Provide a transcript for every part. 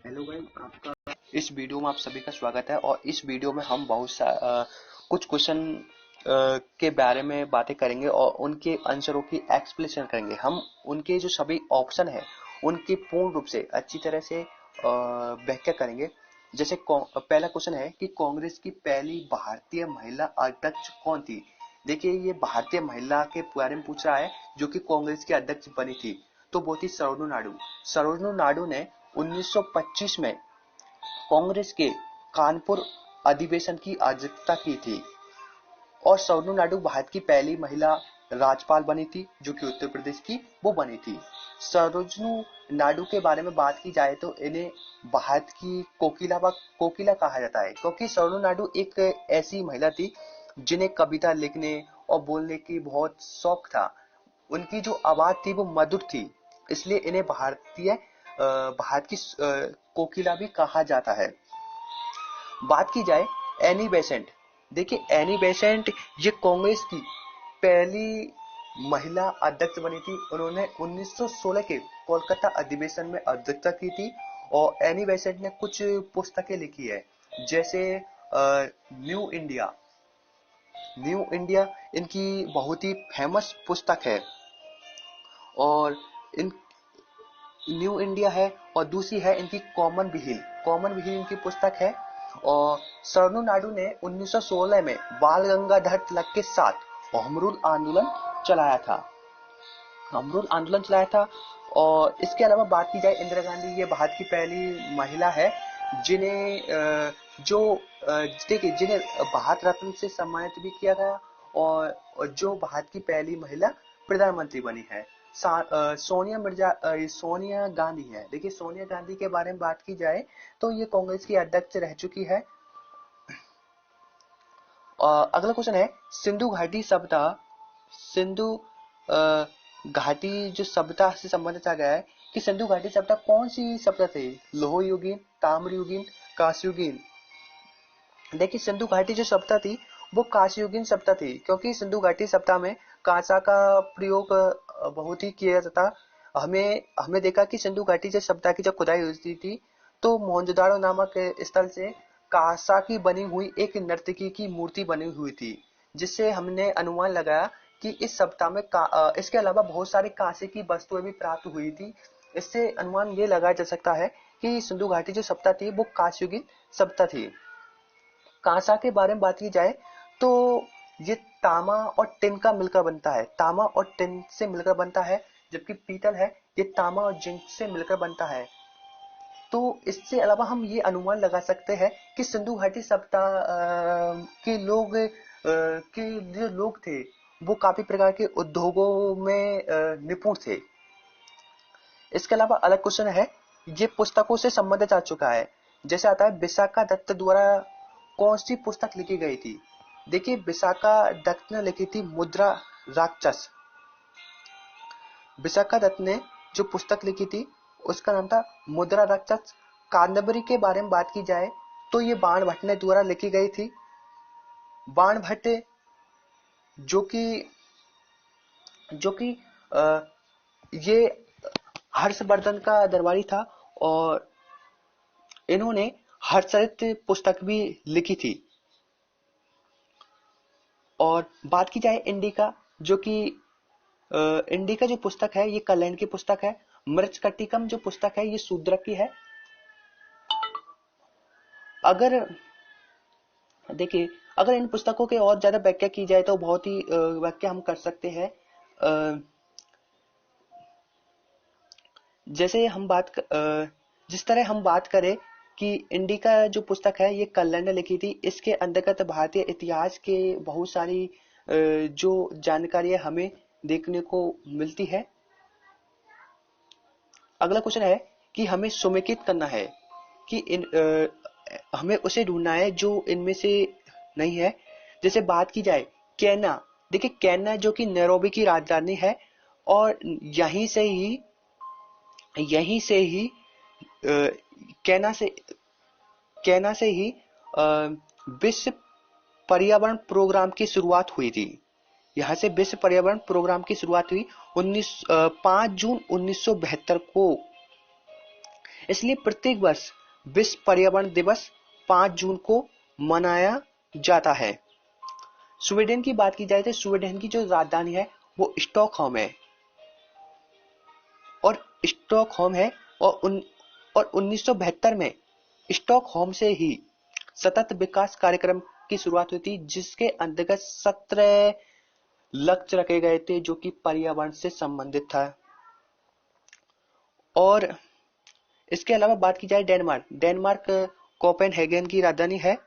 Hello guys, आपका इस video में आप सभी का स्वागत है। और इस वीडियो में हम कुछ क्वेश्चन के बारे में बातें करेंगे और उनके आंसरों की एक्सप्लेनेशन करेंगे। हम उनके जो सभी ऑप्शन है उनकी पूर्ण रूप से अच्छी तरह से व्याख्या करेंगे। जैसे पहला क्वेश्चन है कि कांग्रेस की पहली भारतीय महिला अध्यक्ष कौन थी। देखिए, ये भारतीय महिला के बारे में पूछ रहा है जो कि कांग्रेस की अध्यक्ष बनी थी, तो वो थी सरोजिनी नायडू। सरोजिनी नायडू ने 1925 में कांग्रेस के कानपुर अधिवेशन की अध्यक्षता की थी। और सरोजिनी नायडू भारत की पहली महिला राज्यपाल बनी थी जो कि उत्तर प्रदेश की वो बनी थी। सरोजिनी नायडू के बारे में बात की जाए तो इन्हें भारत की कोकिला कहा जाता है, क्योंकि सरोजिनी नायडू एक ऐसी महिला थी जिन्हें कविता लिखने और बोलने की बहुत शौक था। उनकी जो आवाज थी वो मधुर थी, इसलिए इन्हें भारत की कोकिला भी कहा जाता है। बात की जाए एनी बेसेंट। देखिए, एनी बेसेंट ये कांग्रेस की पहली महिला अध्यक्ष बनी थी। उन्होंने 1916 के कोलकाता अधिवेशन में अध्यक्षता की थी। और एनी बेसेंट ने कुछ पुस्तकें लिखी है, जैसे न्यू इंडिया। न्यू इंडिया इनकी बहुत ही फेमस पुस्तक है। और इन न्यू इंडिया है और दूसरी है इनकी कॉमन व्हील इनकी पुस्तक है। और सरोजिनी नायडू ने 1916 में बाल गंगाधर तिलक के साथ होम रूल आंदोलन चलाया था। और इसके अलावा बात की जाए इंदिरा गांधी, ये भारत की पहली महिला है जिन्हें भारत रत्न से सम्मानित भी किया गया। और जो भारत की पहली महिला प्रधानमंत्री बनी है सोनिया गांधी है। देखिए, सोनिया गांधी के बारे में बात की जाए तो ये कांग्रेस की अध्यक्ष रह चुकी है। अगला क्वेश्चन है सिंधु घाटी जो सभ्यता से संबंधित आ गया है कि सिंधु घाटी सभ्यता कौन सी सभ्यता थी। लोह युगीन, ताम्र युगीन, कांस्य युगीन। देखिए, सिंधु घाटी जो सभ्यता थी वो कांस्य युगीन सभ्यता थी, क्योंकि सिंधु घाटी सभ्यता में कांसा का प्रयोग बहुत ही किया जाता था। हमें देखा कि सिंधु घाटी जो सभ्यता की जब खुदाई हुई थी तो मोहनजोदाड़ो नामक स्थल से कांसा की बनी हुई एक नर्तकी की मूर्ति बनी हुई थी, जिससे हमने अनुमान लगाया कि इस सप्ताह में इसके अलावा बहुत सारी कांसे की वस्तुएं भी प्राप्त हुई थी। इससे अनुमान ये लगाया जा सकता है कि सिंधु घाटी जो सभ्यता थी वो कांस्ययुगीन सभ्यता थी। कांसा के बारे में बात की जाए तो ये तामा और टिन का मिलकर बनता है। तामा और टिन से मिलकर बनता है, जबकि पीतल है ये तामा और जिंक से मिलकर बनता है। तो इससे अलावा हम ये अनुमान लगा सकते हैं कि सिंधु घाटी सभ्यता के जो लोग थे वो काफी प्रकार के उद्योगों में निपुण थे। इसके अलावा अलग क्वेश्चन है, ये पुस्तकों से संबंधित आ चुका है। जैसे आता है विशाखा दत्त द्वारा कौन सी पुस्तक लिखी गई थी। देखिए, विशाखा दत्त ने लिखी थी मुद्रा राक्षस। विशाखा दत्त ने जो पुस्तक लिखी थी उसका नाम था मुद्रा राक्षस। कादम्बरी के बारे में बात की जाए तो ये बाण भट्ट ने द्वारा लिखी गई थी। बाण भट्ट जो कि ये हर्षवर्धन का दरबारी था और इन्होंने हर्षचरित पुस्तक भी लिखी थी। और बात की जाए इंडिका, जो कि इंडिका जो पुस्तक है ये कल्याण की पुस्तक है। मृच्छकटिकम जो पुस्तक है ये शूद्रक की है। अगर देखिए, अगर इन पुस्तकों के और ज्यादा व्याख्या की जाए तो बहुत ही व्याख्या हम कर सकते हैं। जिस तरह हम बात करें कि इंडिका जो पुस्तक है ये कल्याण ने लिखी थी, इसके अंतर्गत भारतीय इतिहास के बहुत सारी जो जानकारियां हमें देखने को मिलती है। अगला क्वेश्चन है कि हमें समेकित करना है कि हमें उसे ढूंढना है जो इनमें से नहीं है। जैसे बात की जाए केन्या। देखिए, केन्या जो कि नैरोबी की राजधानी है और यहीं से ही केन्या से ही विश्व पर्यावरण प्रोग्राम की शुरुआत हुई थी। यहाँ से विश्व पर्यावरण प्रोग्राम की शुरुआत हुई 5 जून 1972 को। इसलिए प्रत्येक वर्ष विश्व पर्यावरण दिवस 5 जून को मनाया जाता है। स्वीडन की बात की जाए तो स्वीडन की जो राजधानी है वो स्टॉकहोम है, और स्टॉकहोम है और 1972 में स्टॉकहोम से ही सतत विकास कार्यक्रम की शुरुआत हुई थी, जिसके अंतर्गत 17 लक्ष्य रखे गए थे जो कि पर्यावरण से संबंधित था। और इसके अलावा बात की जाए डेनमार्क कोपेनहेगन की राजधानी है,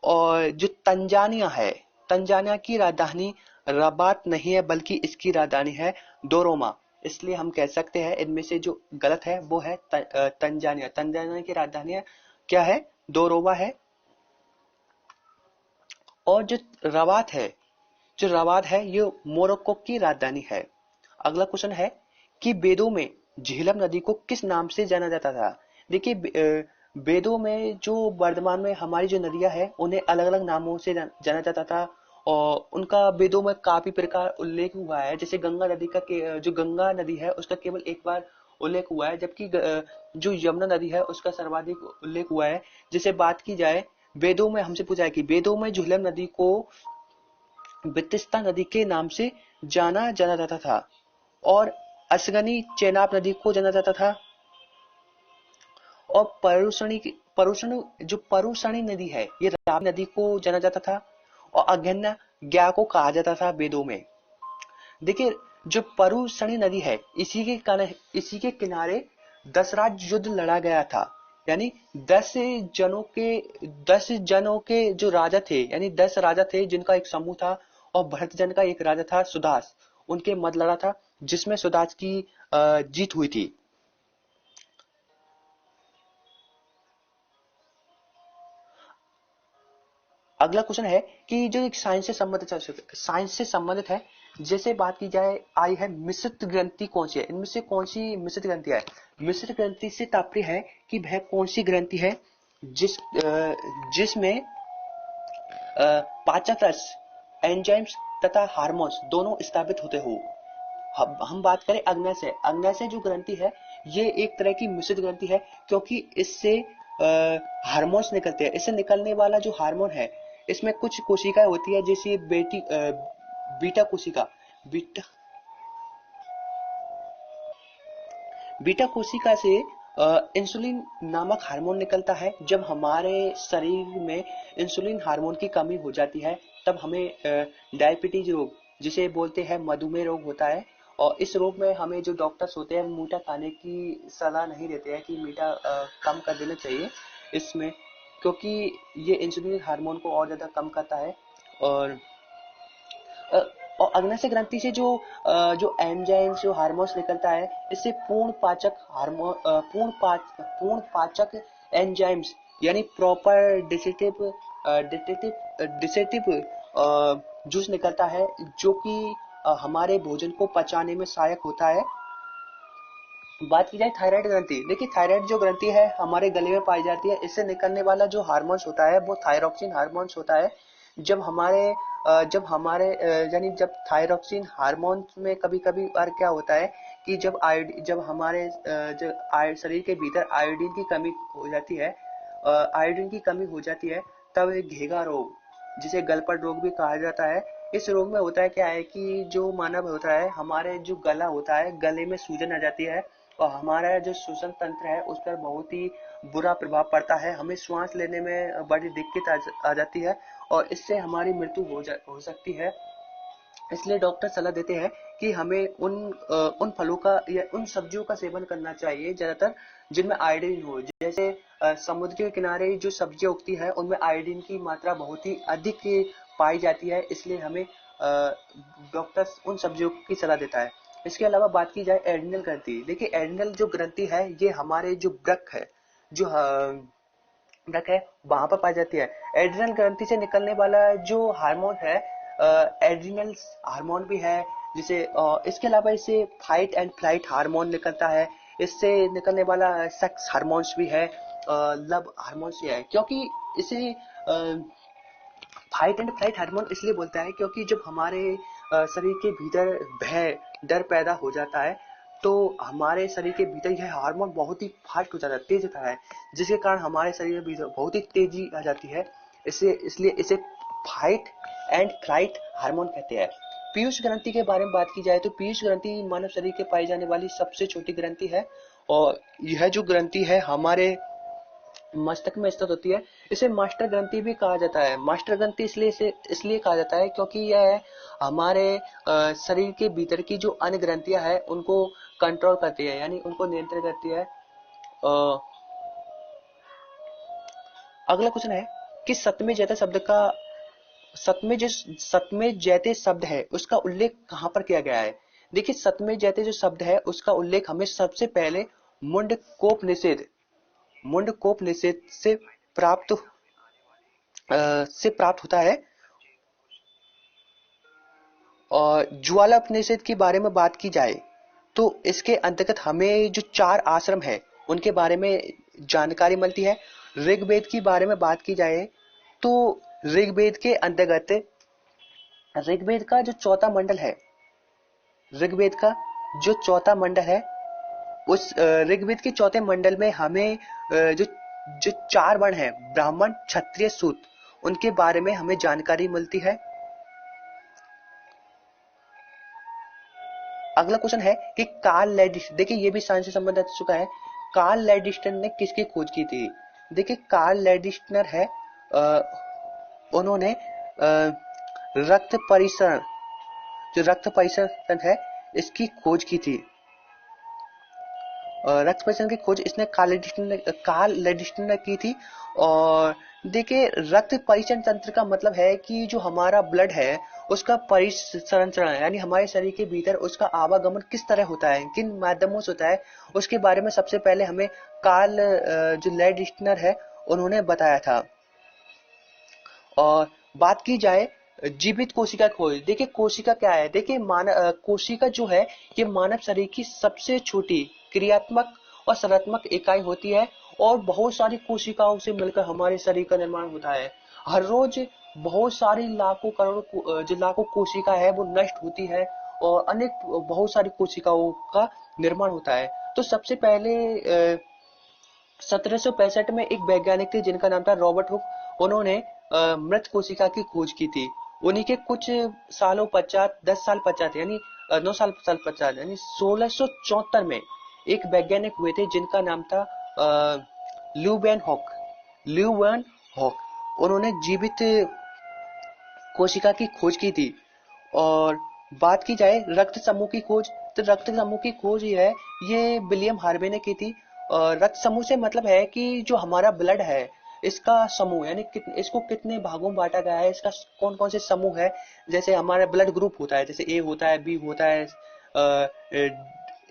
और जो तंजानिया की राजधानी रबात नहीं है बल्कि इसकी राजधानी है दोरोमा। इसलिए हम कह सकते हैं इनमें से जो गलत है वो है तंजानिया की राजधानी क्या है, दोरोमा है। और जो रबात है ये मोरक्को की राजधानी है। अगला क्वेश्चन है कि वेदों में झेलम नदी को किस नाम से जाना जाता था। देखिए वेदों में जो वर्तमान में हमारी जो नदियां हैं उन्हें अलग अलग नामों से जाना जाता था, और उनका वेदों में काफी प्रकार उल्लेख हुआ है। जैसे गंगा नदी जो गंगा नदी है उसका केवल एक बार उल्लेख हुआ है, जबकि जो यमुना नदी है उसका सर्वाधिक उल्लेख हुआ है। जैसे बात की जाए वेदों में, हमसे पूछा है कि वेदों में झेलम नदी को वितस्ता नदी के नाम से जाना जाता था, और असगनी चेनाब नदी को जाना जाता था, और परुषणी नदी है ये रावी नदी को जाना जाता था, और अगन्या ज्ञा को कहा जाता था वेदों में। देखिए जो परुषणी नदी है इसी के किनारे 10 राज्य युद्ध लड़ा गया था, यानी 10 जनों के जो राजा थे, यानी 10 राजा थे जिनका एक समूह था, और भरत जन का एक राजा था सुदास, उनके मध्य लड़ा था जिसमें सुदास की जीत हुई थी। अगला क्वेश्चन है कि जो एक साइंस से संबंधित है, जैसे बात की जाए आई है मिश्रित ग्रंथि कौन सी है, इनमें से कौन सी मिश्रित ग्रंथि है। मिश्रित ग्रंथि से तात्पर्य है कि वह कौन सी ग्रंथि है जिसमें पाचक रस, एंजाइम्स तथा हार्मोन्स दोनों स्थापित होते हो। हम बात करें अग्न्याशय जो ग्रंथि है ये एक तरह की मिश्रित ग्रंथि है, क्योंकि इससे हार्मोन्स निकलते हैं। इससे निकलने वाला जो हार्मोन है इसमें कुछ कोशिकाएं होती है, जैसे बीटा कोशिका बीटा कोशिका से इंसुलिन नामक हार्मोन निकलता है। जब हमारे शरीर में इंसुलिन हार्मोन की कमी हो जाती है तब हमें डायबिटीज रोग, जिसे बोलते हैं मधुमेह रोग होता है। और इस रोग में हमें जो डॉक्टर्स होते हैं मीठा खाने की सलाह नहीं देते हैं कि मीठा कम कर देना चाहिए इसमें, क्योंकि ये इंसुलिन हार्मोन को और ज्यादा कम करता है। और अग्न्याशय ग्रंथि से जो एंजाइम्स जो हार्मोन्स निकलता है इससे पूर्ण पाचक एंजाइम्स यानी प्रॉपर डिसेटिव जूस निकलता है, जो कि हमारे भोजन को पचाने में सहायक होता है। बात की जाए थायराइड ग्रंथि, देखिए थायराइड जो ग्रंथि है हमारे गले में पाई जाती है। इससे निकलने वाला जो हार्मोन्स होता है वो थायरोक्सिन हार्मोन्स होता है। जब थायरोक्सिन हार्मोन्स में कभी कभी बार क्या होता है कि जब हमारे शरीर के भीतर आयोडीन की कमी हो जाती है तब घेगा रोग, जिसे गलपट रोग भी कहा जाता है। इस रोग में होता है क्या है कि जो मानव होता है, हमारे जो गला होता है गले में सूजन आ जाती है, और हमारा जो श्वसन तंत्र है उस पर बहुत ही बुरा प्रभाव पड़ता है। हमें श्वास लेने में बड़ी दिक्कत आ जाती है, और इससे हमारी मृत्यु हो सकती है। इसलिए डॉक्टर सलाह देते हैं कि हमें उन फलों का या उन सब्जियों का सेवन करना चाहिए ज्यादातर जिनमें आयोडीन हो। जैसे समुद्र के किनारे जो सब्जियां उगती है उनमें आयोडीन की मात्रा बहुत ही अधिक पाई जाती है, इसलिए हमें डॉक्टर उन सब्जियों की सलाह देता है। इसके अलावा बात की जाए एड्रिनल ग्रंथि, देखिए एड्रिनल जो ग्रंथि है ये हमारे जो ब्रक है वहां पर पाई जाती है। एड्रिनल ग्रंथि से निकलने वाला जो हार्मोन है एड्रिनल हार्मोन भी है, जिसे इसके अलावा इससे फाइट एंड फ्लाइट हार्मोन निकलता है। इससे निकलने वाला सेक्स हार्मोन्स भी है, लव हार्मोन्स भी है। क्योंकि इसे फाइट एंड फ्लाइट हार्मोन इसलिए बोलता है क्योंकि जब हमारे शरीर के भीतर भय डर पैदा हो जाता है तो हमारे शरीर के भीतर यह हार्मोन बहुत ही फास्ट हो जाता है, तेज होता है, जिसके कारण हमारे शरीर में भीतर बहुत ही तेजी आ जाती है। इसलिए इसे फाइट एंड फ्लाइट हार्मोन कहते हैं। पीयूष ग्रंथि के बारे में बात की जाए तो पीयूष ग्रंथि मानव शरीर के पाई जाने वाली सबसे छोटी ग्रंथि है, और यह जो ग्रंथि है हमारे मस्तक में स्थित होती है। इसे मास्टर ग्रंथि भी कहा जाता है। मास्टर ग्रंथि इसलिए कहा जाता है क्योंकि यह हमारे शरीर के भीतर की जो अन्य ग्रंथियां हैं उनको कंट्रोल करती है, यानी उनको नियंत्रित करती है। अगला क्वेश्चन है कि सतमे जैते शब्द है उसका उल्लेख कहां पर किया गया है। देखिए, सतमे जैते जो शब्द है उसका उल्लेख हमें सबसे पहले मुंडकोपनिषद से प्राप्त होता है। और ज्वालापनिषद के बारे में बात की जाए तो इसके अंतर्गत हमें जो 4 आश्रम है उनके बारे में जानकारी मिलती है। ऋग्वेद की बारे में बात की जाए तो ऋग्वेद के अंतर्गत ऋग्वेद का जो चौथा मंडल है ऋग्वेद का जो चौथा मंडल है उस ऋग्वेद के चौथे मंडल में हमें जो 4 वर्ण है ब्राह्मण क्षत्रिय शूद्र उनके बारे में हमें जानकारी मिलती है। अगला क्वेश्चन है कि कार्ल लैडिस्टर, देखिए ये भी साइंस से संबंधित आ चुका है। कार्ल लैडिस्टर ने किसकी खोज की थी। देखिए, कार्ल लैडिस्टर है उन्होंने रक्त परिसरण है इसकी खोज की थी। रक्त परिसरण की खोज इसने कार्ल लैडिस्टर ने की थी। और देखिए, रक्त परिसरण तंत्र का मतलब है कि जो हमारा ब्लड है उसका परिसंचरण, यानी हमारे शरीर के भीतर उसका आवागमन किस तरह होता है, किन माध्यमों से होता है, उसके बारे में सबसे पहले हमें कार्ल जो लैडिस्टर है उन्होंने बताया था। और बात की जाए जीवित कोशिका खोज, देखिए कोशिका क्या है। देखिए कोशिका जो है ये मानव शरीर की सबसे छोटी क्रियात्मक और संरचनात्मक इकाई होती है, और बहुत सारी कोशिकाओं से मिलकर हमारे शरीर का निर्माण होता है। हर रोज बहुत सारी लाखों करोड़ जो लाखों कोशिका है वो नष्ट होती है, और अनेक बहुत सारी कोशिकाओं का निर्माण होता है। तो सबसे पहले 1765 में एक वैज्ञानिक थे जिनका नाम था रॉबर्ट हुक। उन्होंने मृत कोशिका की खोज की थी। उन्हीं के कुछ सालों पश्चात 10 साल पश्चात यानी 9 साल पश्चात यानी 1674 में एक वैज्ञानिक हुए थे जिनका नाम था ल्यूवेन हॉक। उन्होंने जीवित कोशिका की खोज की थी। और बात की जाए रक्त समूह की खोज, तो रक्त समूह की खोज ये विलियम हार्वे ने की थी। रक्त समूह से मतलब है कि जो हमारा ब्लड है इसका समूह, यानी इसको कितने भागों में बांटा गया है, इसका कौन कौन से समूह है। जैसे हमारा ब्लड ग्रुप होता है, जैसे ए होता है, बी होता है,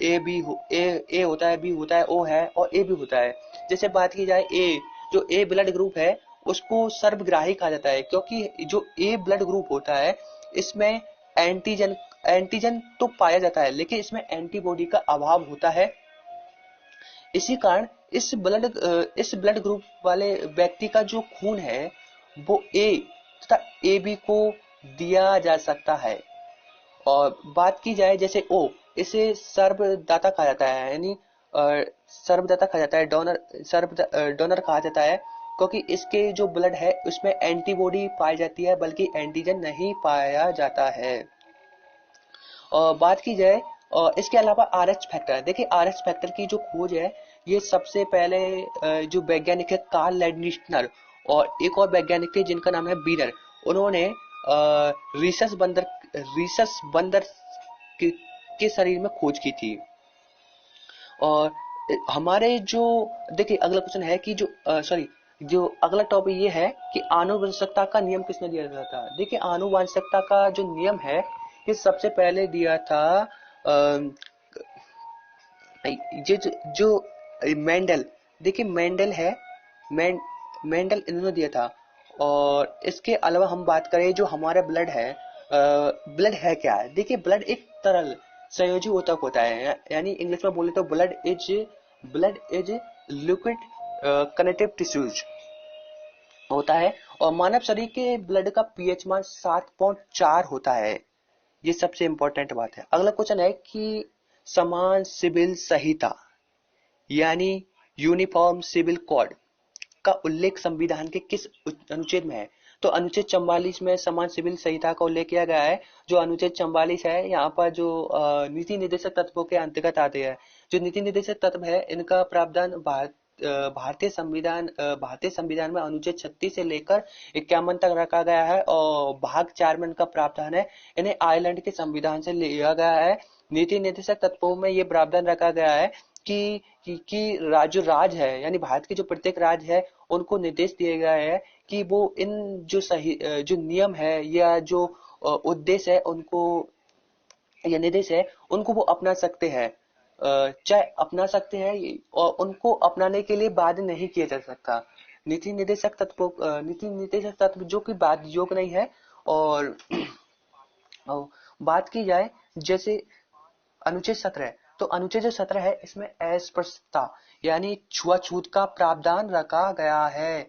ए होता है, बी होता है, ओ है, और ए भी होता है। जैसे बात की जाए जो ए ब्लड ग्रुप है उसको सर्वग्राही कहा जाता है, क्योंकि जो ए ब्लड ग्रुप होता है इसमें एंटीजन तो पाया जाता है लेकिन इसमें एंटीबॉडी का अभाव होता है। इसी कारण इस ब्लड ग्रुप वाले व्यक्ति का जो खून है वो ए तथा ए बी को दिया जा सकता है। और बात की जाए जैसे ओ, इसे सर्वदाता कहा जाता है, यानी सर्वदाता कहा जाता है, डोनर कहा जाता है, क्योंकि इसके जो ब्लड है उसमें एंटीबॉडी पाई जाती है बल्कि एंटीजन नहीं पाया जाता है। और बात की जाए इसके अलावा आरएच फैक्टर, देखिए आरएच फैक्टर की जो खोज है ये सबसे पहले जो वैज्ञानिक है कार्ल लैंडनिस्टर और एक और वैज्ञानिक थे जिनका नाम है बीनर, उन्होंने रीसस बंदर के शरीर में खोज की थी। और हमारे जो देखिए अगला क्वेश्चन है कि जो अगला टॉपिक ये है कि आनुवंशिकता का नियम किसने दिया था। देखिए आनुवंशिकता का जो नियम है ये सबसे पहले दिया था ये जो मेंडल, देखिए मेंडल है, मेंडल इन्होंने दिया था। और इसके अलावा हम बात करें जो हमारा ब्लड है, ब्लड है क्या है। देखिए ब्लड एक तरल संयोजी ऊतक होता है, यानी इंग्लिश में बोले तो blood is liquid connective tissues होता है। और मानव शरीर के ब्लड का पीएच मान 7.4 होता है, ये सबसे इंपॉर्टेंट बात है। अगला क्वेश्चन है कि समान सिविल संहिता यानी यूनिफॉर्म सिविल कोड का उल्लेख संविधान के किस अनुच्छेद में है? तो अनुच्छेद 44 में समान सिविल संहिता का उल्लेख किया गया है। जो अनुच्छेद 44 है, यहाँ पर जो नीति निर्देशक तत्वों के अंतर्गत आते हैं। जो नीति निर्देशक तत्व है, इनका प्रावधान भारतीय संविधान में अनुच्छेद 36 से लेकर 51 तक रखा गया है और भाग 4 में इनका प्रावधान है। इन्हें आयरलैंड के संविधान से लिया गया है। नीति निर्देशक तत्वों में ये प्रावधान रखा गया है कि जो राज्य है, यानी भारत के जो प्रत्येक राज्य है, उनको निर्देश दिए गए हैं कि वो इन जो नियम है या जो उद्देश्य है उनको या निर्देश है उनको वो अपना सकते हैं, चाहे अपना सकते हैं और उनको अपनाने के लिए बाध्य नहीं किया जा सकता। नीति निर्देशक तत्व जो कि बाध्य योग्य नहीं है। और बात की जाए जैसे अनुच्छेद 17, तो अनुच्छेद 17 है, इसमें अस्पृश्यता यानी छुआछूत का प्रावधान रखा गया है।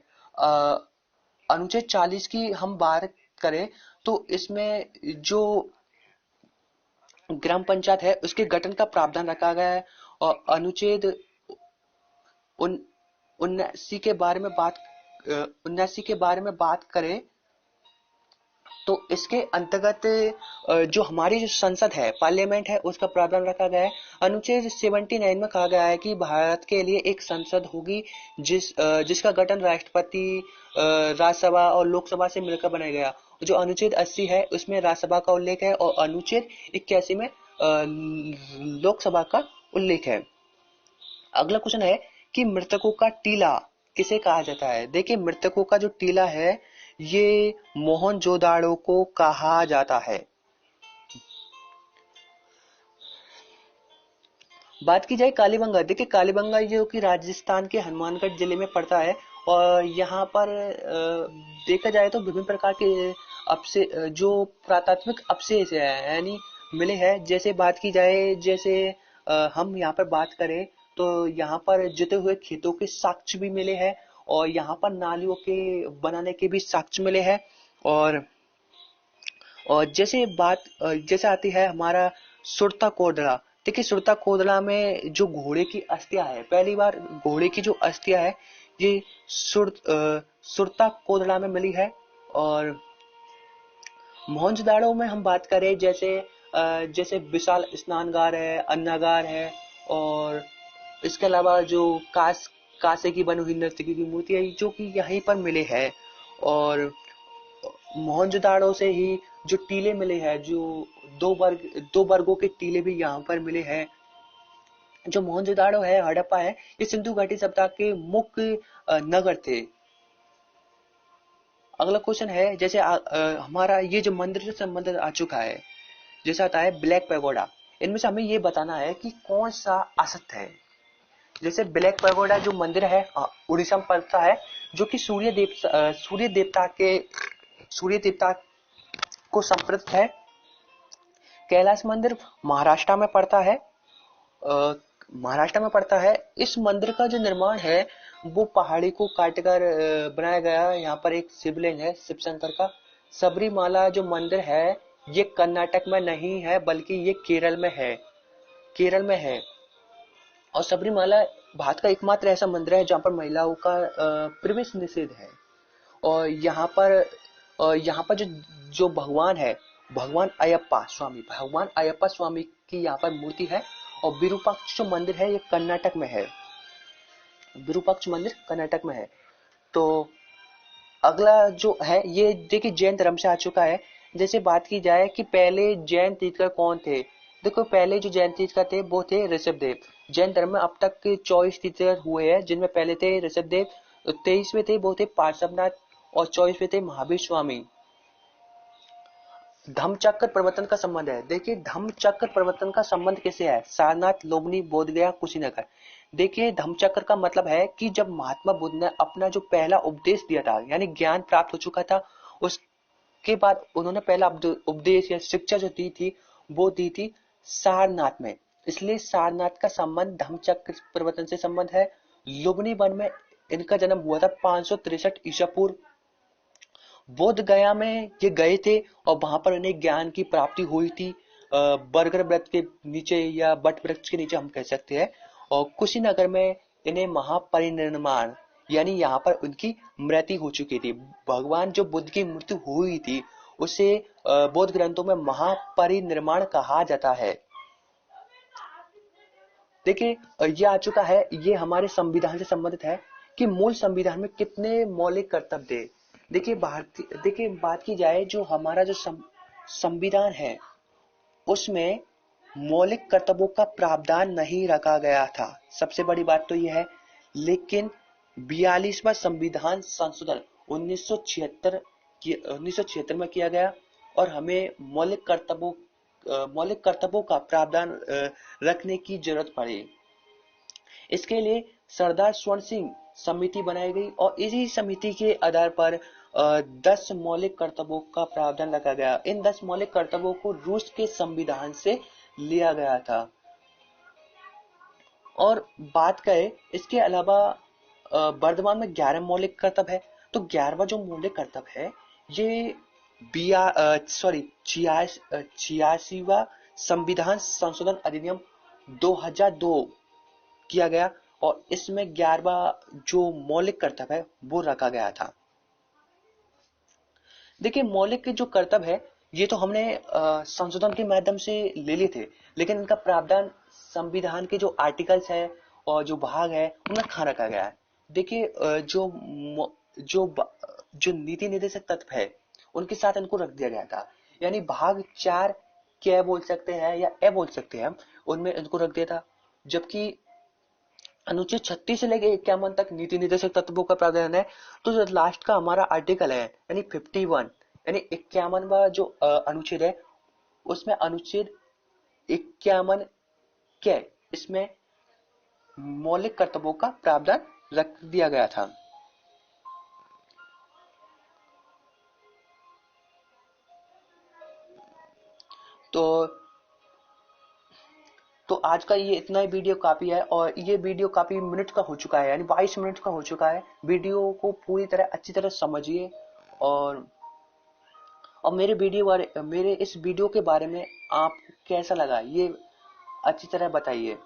अनुच्छेद 40 की हम बात करें तो इसमें जो ग्राम पंचायत है उसके गठन का प्रावधान रखा गया है। और अनुच्छेद 79 के बारे में बात करें तो इसके अंतर्गत जो हमारी जो संसद है, पार्लियामेंट है, उसका प्रावधान रखा गया है। अनुच्छेद 79 में कहा गया है कि भारत के लिए एक संसद होगी जिसका गठन राष्ट्रपति, राज्यसभा और लोकसभा से मिलकर बनाया गया। जो अनुच्छेद 80 है उसमें राज्यसभा का उल्लेख है और अनुच्छेद 81 में लोकसभा का उल्लेख है। अगला क्वेश्चन है कि मृतकों का टीला किसे कहा जाता है? देखिए, मृतकों का जो टीला है ये मोहनजोदाड़ो को कहा जाता है। बात की जाए कालीबंगा, देखिए कालीबंगा जो कि राजस्थान के हनुमानगढ़ जिले में पड़ता है और यहाँ पर देखा जाए तो विभिन्न प्रकार के जो पुरातात्विक अवशेष है यानी मिले हैं। जैसे बात की जाए, जैसे हम यहाँ पर बात करें तो यहाँ पर जुते हुए खेतों के साक्ष्य भी मिले हैं और यहाँ पर नालियों के बनाने के भी साक्ष्य मिले हैं। और जैसे आती है हमारा सुरता कोदड़ा। देखिए, सुरता कोदड़ा में जो घोड़े की अस्थियां है, पहली बार घोड़े की जो अस्थियां है ये सुरता कोदड़ा में मिली है। और मोहनजोदाड़ो में हम बात करें जैसे विशाल स्नानगार है, अन्नागार है और इसके अलावा जो कांसे की बनी हुई नर्तकी की मूर्ति है जो कि यहीं पर मिले हैं। और मोहनजोदाड़ो से ही जो टीले मिले हैं, जो दो वर्गों के टीले भी यहाँ पर मिले हैं। जो मोहनजोदाड़ो है, हड़प्पा है, ये सिंधु घाटी सभ्यता के मुख्य नगर थे। अगला क्वेश्चन है, जैसे हमारा ये जो मंदिर से संबंधित आ चुका है, जैसा आता है ब्लैक पैगोडा। इनमें से हमें ये बताना है कि कौन सा असत्य है। जैसे ब्लैक पैगोडा जो मंदिर है उड़ीसा में पड़ता है, जो कि सूर्य देवता को समर्पित है। कैलाश मंदिर महाराष्ट्र में पड़ता है। इस मंदिर का जो निर्माण है वो पहाड़ी को काटकर बनाया गया। यहाँ पर एक शिवलिंग है शिव शंकर का। सबरीमाला जो मंदिर है ये कर्नाटक में नहीं है बल्कि ये केरल में है। और सबरीमाला भारत का एकमात्र ऐसा मंदिर है जहाँ पर महिलाओं का प्रवेश निषेध है। और यहाँ पर जो भगवान है, भगवान अयप्पा स्वामी की यहाँ पर मूर्ति है। और विरूपाक्ष जो मंदिर है ये कर्नाटक में है। विरूपाक्ष मंदिर कर्नाटक में है। तो अगला जो है ये देखिए जैन धर्म से आ चुका है। जैसे बात की जाए कि पहले जैन तीर्थकर कौन थे। देखो, पहले जो जैन तीर्थकर थे वो थे ऋषभदेव। जैन धर्म में अब तक 24 तीर्थकर हुए हैं, जिनमें पहले थे ऋषभदेव, 23वें थे वो थे पार्श्वनाथ और 24वें थे महावीर स्वामी। धम्मचक्र प्रवर्तन का संबंध है। देखिए, धम्मचक्र प्रवर्तन का संबंध कैसे है? सारनाथ, लोमनी, बोधगया, कुशीनगर। देखिए, धम्मचक्र का मतलब है कि जब महात्मा बुद्ध ने अपना जो पहला उपदेश दिया था, यानी ज्ञान प्राप्त हो चुका था, उसके बाद उन्होंने पहला उपदेश या शिक्षा जो दी थी वो दी थी सारनाथ में। इसलिए सारनाथ का संबंध धम्मचक्र प्रवर्तन से संबंध है। लुम्बिनी वन में इनका जन्म हुआ था 563 ईसा पूर्व। बोध गया में ये गए थे और वहां पर उन्हें ज्ञान की प्राप्ति हुई थी। बरगद वृक्ष के नीचे या बट वृक्ष के नीचे हम कह सकते हैं। और कुशीनगर में इन्हें महापरिनिर्वाण यानी यहाँ पर उनकी मृत्यु हो चुकी थी। भगवान जो बुद्ध की मृत्यु हुई थी उसे बौद्ध ग्रंथों में महापरिनिर्वाण कहा जाता है। देखिए ये आ चुका है, ये हमारे संविधान से संबंधित है कि मूल संविधान में कितने मौलिक कर्तव्य थे। देखिए बात की जाए जो हमारा जो संविधान है उसमें मौलिक कर्तव्यों का प्रावधान नहीं रखा गया था, सबसे बड़ी बात तो यह है। लेकिन 42वां संविधान संशोधन 1976 में किया गया और हमें मौलिक कर्तव्यों का प्रावधान रखने की जरूरत पड़ी। इसके लिए सरदार स्वर्ण सिंह समिति बनाई गई और इसी समिति के आधार पर 10 मौलिक कर्तव्यों का प्रावधान रखा गया। इन 10 मौलिक कर्तव्यों को रूस के संविधान से लिया गया था। और बात करें इसके अलावा वर्तमान में 11 मौलिक कर्तव्य है। तो 11वां जो मौलिक कर्तव्य है ये 86वां संविधान संशोधन अधिनियम 2002 किया गया और इसमें 11वां जो मौलिक कर्तव्य है वो रखा गया था। देखिए मौलिक के जो कर्तव्य है ये तो हमने संशोधन के माध्यम से ले लिए थे, लेकिन इनका प्रावधान संविधान के जो आर्टिकल्स है और जो भाग है उनमें कहाँ रखा गया है। देखिए जो नीति निर्देशक तत्व है उनके साथ इनको रख दिया गया था, यानी भाग 4 क्या बोल सकते हैं या ए बोल सकते हैं, उनमें इनको रख दिया था। जबकि अनुच्छेद 36 से लेकर 51 तक नीति निर्देशक तत्वों का प्रावधान है। तो जो लास्ट का हमारा आर्टिकल है यानी 51 यानी 51वां जो अनुच्छेद है उसमें अनुच्छेद 51 के इसमें मौलिक कर्तव्यों का प्रावधान रख दिया गया था। तो आज का ये इतना ही वीडियो काफी है और ये वीडियो काफी मिनट का हो चुका है, यानी 22 मिनट का हो चुका है। वीडियो को पूरी तरह अच्छी तरह समझिए और मेरे इस वीडियो के बारे में आप कैसा लगा ये अच्छी तरह बताइए।